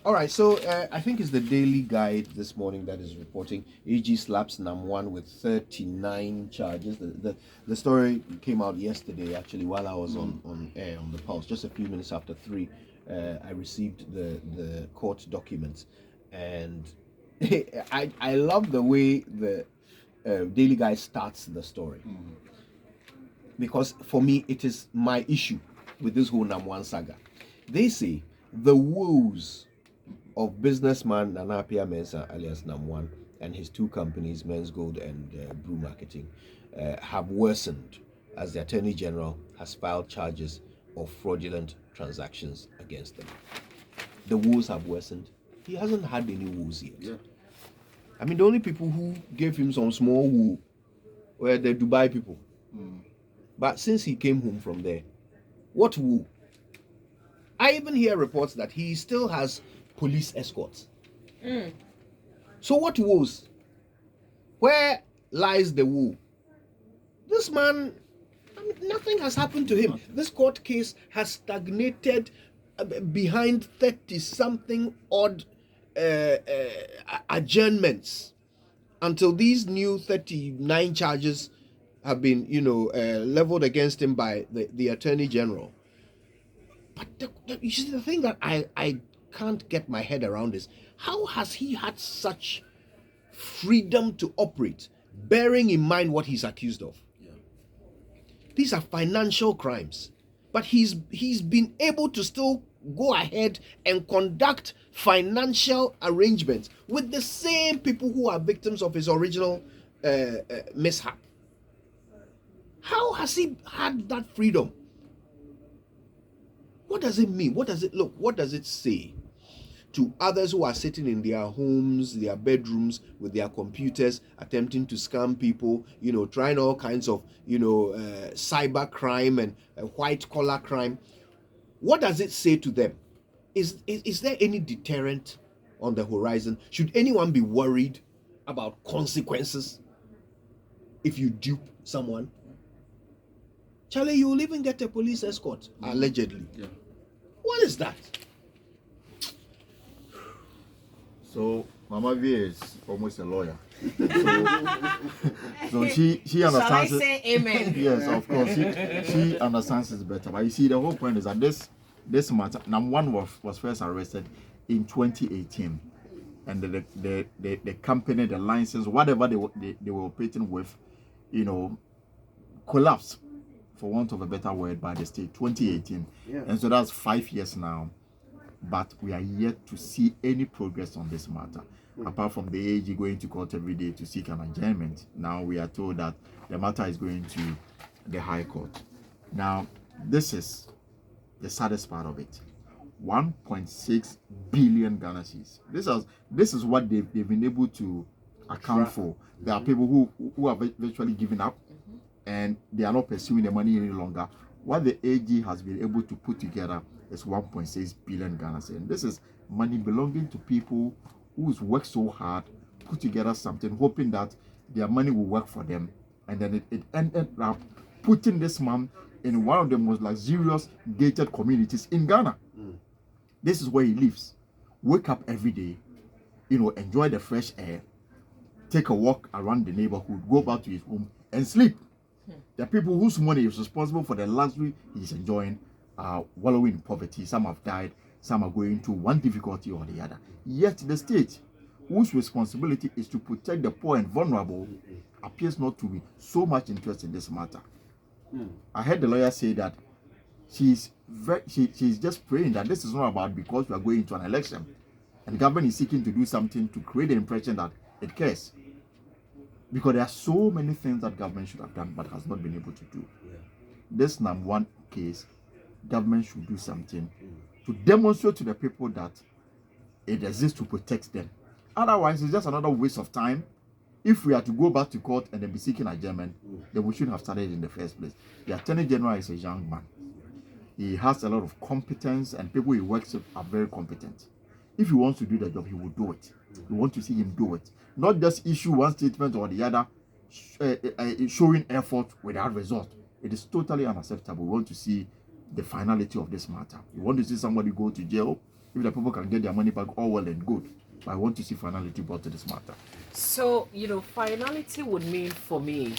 All right, so I think it's the Daily Guide this morning that is reporting AG slaps Nam1 with 39 charges. The story came out yesterday, actually, while I was on air on the Pulse. Just a few minutes after 3, I received the court documents. And I love the way the Daily Guide starts the story. Because for me, it is my issue with this whole Nam1 saga. They say the woes of businessman Nanapia Mensah alias Nam1 and his 2 companies, Men's Gold and Brew Marketing, have worsened as the Attorney General has filed charges of fraudulent transactions against them. The woes have worsened. He hasn't had any woes yet. Yeah. I mean, the only people who gave him some small woo were the Dubai people. But since he came home from there, what woo? I even hear reports that he still has police escorts. So what woes? Where lies the woo? This man, I mean, nothing has happened to him. This court case has stagnated behind 30-something odd adjournments until these new 39 charges have been, leveled against him by the Attorney General. But you see, the thing that I can't get my head around is, how has he had such freedom to operate, bearing in mind what he's accused of? Yeah. These are financial crimes, but he's been able to still go ahead and conduct financial arrangements with the same people who are victims of his original mishap. How has he had that freedom? What does it mean? What does it look? What does it say to others who are sitting in their homes, their bedrooms, with their computers, attempting to scam people, trying all kinds of, cyber crime and white collar crime? What does it say to them? Is there any deterrent on the horizon? Should anyone be worried about consequences if you dupe someone? Charlie, you will even get a police escort, allegedly. Yeah. What is that? So, Mamavi is almost a lawyer. So she understands. Shall I say amen? Yes, of course. She understands it better. But you see, the whole point is that this matter, Nam1 was first arrested in 2018, and the company, the license, whatever they were operating with, collapsed, for want of a better word, by the state, 2018. Yeah. And so that's 5 years now. But we are yet to see any progress on this matter. Apart from the AG going to court every day to seek an adjournment, now we are told that the matter is going to the High Court. Now, this is the saddest part of it. 1.6 billion Ghana cedis. This is what they've been able to account for. There are people who have virtually given up, and they are not pursuing the money any longer. What the AG has been able to put together is 1.6 billion Ghana cedis. And this is money belonging to people who's worked so hard, put together something, hoping that their money will work for them. And then it ended up putting this man in one of the most luxurious gated communities in Ghana. This is where he lives. Wake up every day, enjoy the fresh air, take a walk around the neighborhood, go back to his home and sleep. The people whose money is responsible for the luxury he's enjoying are wallowing in poverty. Some have died, some are going through one difficulty or the other. Yet the state, whose responsibility is to protect the poor and vulnerable, appears not to be so much interested in this matter. I heard the lawyer say that she's just praying that this is not about because we are going into an election and the government is seeking to do something to create the impression that it cares. Because there are so many things that government should have done but has not been able to do. This Nam1 case, government should do something to demonstrate to the people that it exists to protect them. Otherwise, it's just another waste of time. If we are to go back to court and then be seeking adjournment, then we shouldn't have started in the first place. The Attorney General is a young man. He has a lot of competence, and people he works with are very competent. If he wants to do the job, he will do it. We want to see him do it. Not just issue one statement or the other, showing effort without result. It is totally unacceptable. We want to see the finality of this matter. We want to see somebody go to jail. If the people can get their money back, all well and good. But I want to see finality brought to this matter. So, finality would mean for me,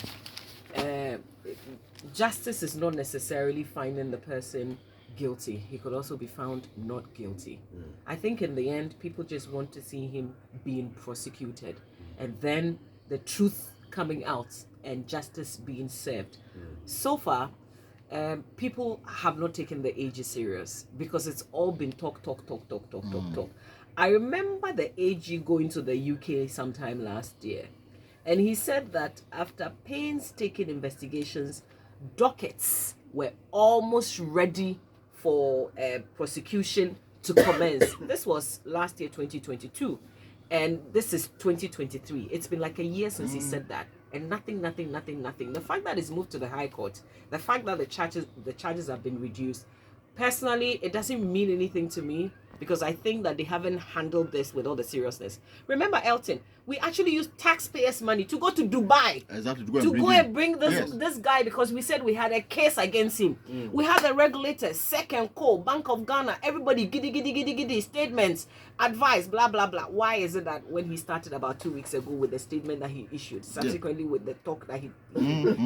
justice is not necessarily finding the person guilty. He could also be found not guilty. I think in the end, people just want to see him being prosecuted, and then the truth coming out and justice being served. So far, people have not taken the AG serious because it's all been talk. I remember the AG going to the UK sometime last year, and he said that after painstaking investigations, dockets were almost ready for prosecution to commence. This was last year, 2022, and this is 2023. It's been like a year since he said that, and nothing. The fact that it's moved to the High Court, the fact that the charges have been reduced, personally, it doesn't mean anything to me, because I think that they haven't handled this with all the seriousness. Remember, Elton, we actually used taxpayers' money to go to Dubai. Exactly, to go and bring this guy, because we said we had a case against him. We had the regulators, SEC and Co, Bank of Ghana, everybody giddy statements, advice, blah blah blah. Why is it that when he started about 2 weeks ago with the statement that he issued, subsequently with the talk that he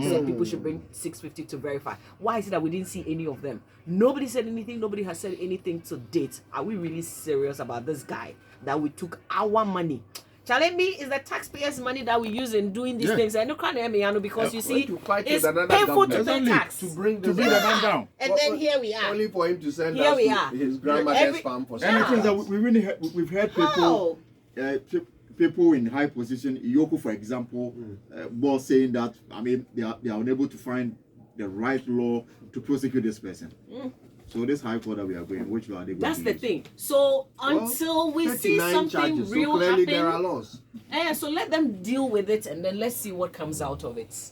said people should bring 650 to verify, why is it that we didn't see any of them? Nobody said anything. Nobody has said anything to date. Are we really serious about this guy that we took our money? Challenge me, is the taxpayers' money that we use in doing these things. And you can't hear me, because you see, it's painful to pay tax. To bring the man down. And then here we are. Only for him to send Here us we to are. his grandmother's farm for And the thing is that we've heard people, people in high position, Iyoko, for example, was saying that, they are unable to find the right law to prosecute this person. So this High Court that we are going, which law are they going That's to the use? thing. So until we see something charges, real so clearly happen, there are laws. so let them deal with it, and then let's see what comes out of it.